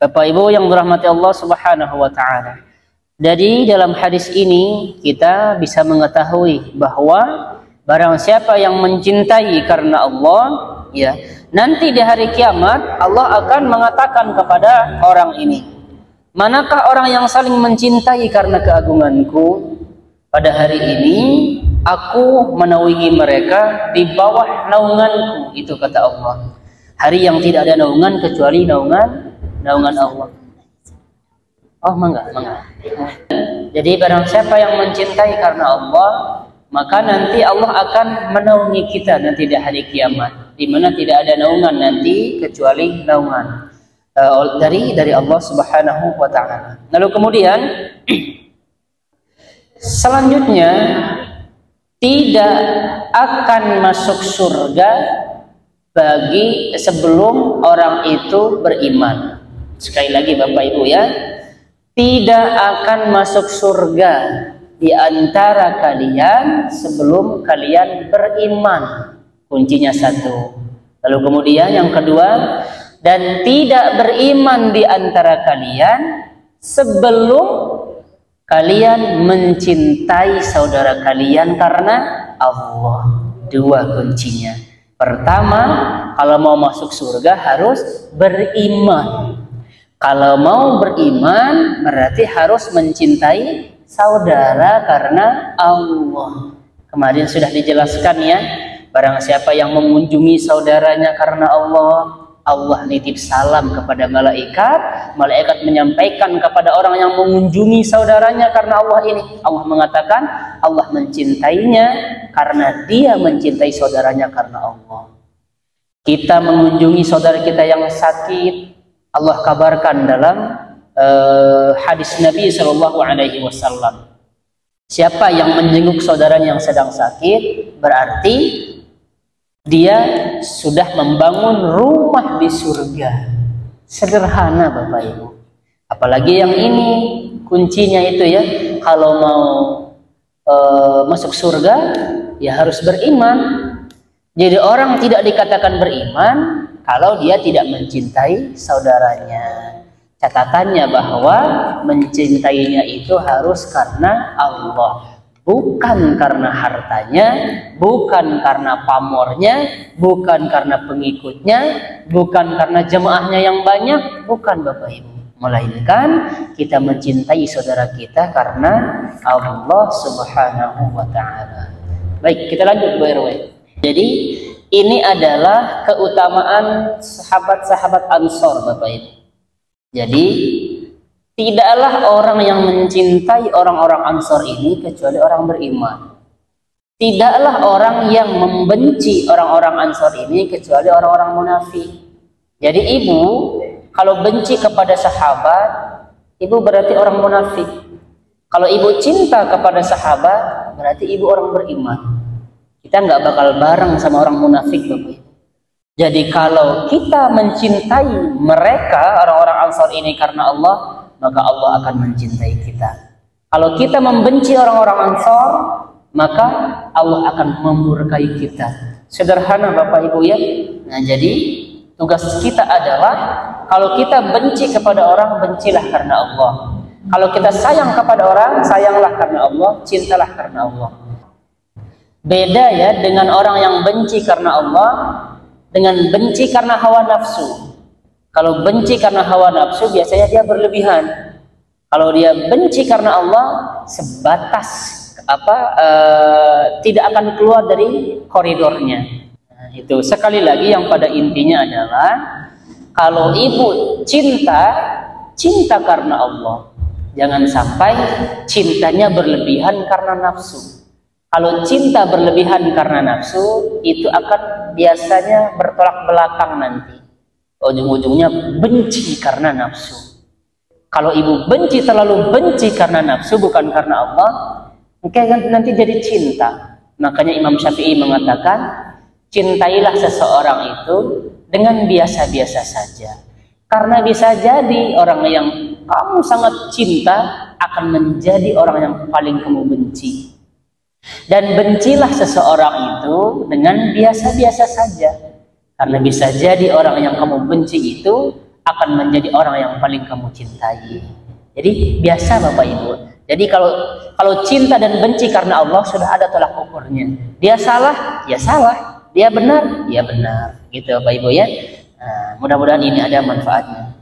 Bapak Ibu yang dirahmati Allah Subhanahu wa taala. Dari dalam hadis ini kita bisa mengetahui bahwa barang siapa yang mencintai karena Allah, ya, nanti di hari kiamat Allah akan mengatakan kepada orang ini, manakah orang yang saling mencintai karena keagunganku? Pada hari ini aku menaungi mereka di bawah naunganku, itu kata Allah. Hari yang tidak ada naungan kecuali naungan Allah. Oh, mangga. Jadi barang siapa yang mencintai karena Allah, maka nanti Allah akan menaungi kita nanti di hari kiamat, di mana tidak ada naungan nanti kecuali naungan dari Allah Subhanahu wa taala. Lalu kemudian selanjutnya tidak akan masuk surga bagi sebelum orang itu beriman. Sekali lagi Bapak Ibu ya, tidak akan masuk surga di antara kalian sebelum kalian beriman. Kuncinya satu. Lalu kemudian yang kedua, dan tidak beriman di antara kalian sebelum kalian mencintai saudara kalian karena Allah. Dua kuncinya. Pertama, kalau mau masuk surga harus beriman. Kalau mau beriman berarti harus mencintai saudara karena Allah. Kemarin sudah dijelaskan ya, barang siapa yang mengunjungi saudaranya karena Allah, Allah nitip salam kepada malaikat, malaikat menyampaikan kepada orang yang mengunjungi saudaranya karena Allah ini. Allah mengatakan Allah mencintainya karena dia mencintai saudaranya karena Allah. Kita mengunjungi saudara kita yang sakit, Allah kabarkan dalam hadis Nabi Shallallahu Alaihi Wasallam, siapa yang menjenguk saudaranya yang sedang sakit berarti dia sudah membangun rumah di surga. Sederhana Bapak Ibu. Apalagi yang ini kuncinya itu ya, kalau mau masuk surga ya harus beriman. Jadi orang tidak dikatakan beriman kalau dia tidak mencintai saudaranya. Catatannya bahwa mencintainya itu harus karena Allah, bukan karena hartanya, bukan karena pamornya, bukan karena pengikutnya, bukan karena jemaahnya yang banyak, bukan Bapak Ibu. Melainkan kita mencintai saudara kita karena Allah Subhanahu wa taala. Baik, kita lanjut Bu RW. Jadi ini adalah keutamaan sahabat-sahabat Ansor Bapak Ibu. Jadi tidaklah orang yang mencintai orang-orang Ansor ini kecuali orang beriman. Tidaklah orang yang membenci orang-orang Ansor ini kecuali orang-orang munafik. Jadi ibu kalau benci kepada sahabat, ibu berarti orang munafik. Kalau ibu cinta kepada sahabat, berarti ibu orang beriman. Kita nggak bakal bareng sama orang munafik Bapak Ibu. Jadi kalau kita mencintai mereka, orang-orang Ansor ini karena Allah, maka Allah akan mencintai kita. Kalau kita membenci orang-orang Ansor, maka Allah akan memurkai kita. Sederhana Bapak Ibu ya. Nah jadi tugas kita adalah kalau kita benci kepada orang, bencilah karena Allah. Kalau kita sayang kepada orang, sayanglah karena Allah, cintalah karena Allah. Beda ya dengan orang yang benci karena Allah dengan benci karena hawa nafsu. Kalau benci karena hawa nafsu biasanya dia berlebihan. Kalau dia benci karena Allah sebatas tidak akan keluar dari koridornya. Nah, itu sekali lagi yang pada intinya adalah kalau ibu cinta karena Allah, jangan sampai cintanya berlebihan karena nafsu. Kalau cinta berlebihan karena nafsu, itu akan biasanya bertolak belakang nanti. Ujung-ujungnya benci karena nafsu. Kalau ibu terlalu benci karena nafsu, bukan karena Allah, mungkin nanti jadi cinta. Makanya Imam Syafi'i mengatakan, cintailah seseorang itu dengan biasa-biasa saja. Karena bisa jadi orang yang kamu sangat cinta akan menjadi orang yang paling kamu benci. Dan bencilah seseorang itu dengan biasa-biasa saja. Karena bisa jadi orang yang kamu benci itu akan menjadi orang yang paling kamu cintai. Jadi biasa Bapak Ibu. Jadi kalau cinta dan benci karena Allah sudah ada tolak ukurnya. Dia salah, ya salah. Dia benar, ya benar. Gitu Bapak Ibu ya. Nah, mudah-mudahan ini ada manfaatnya.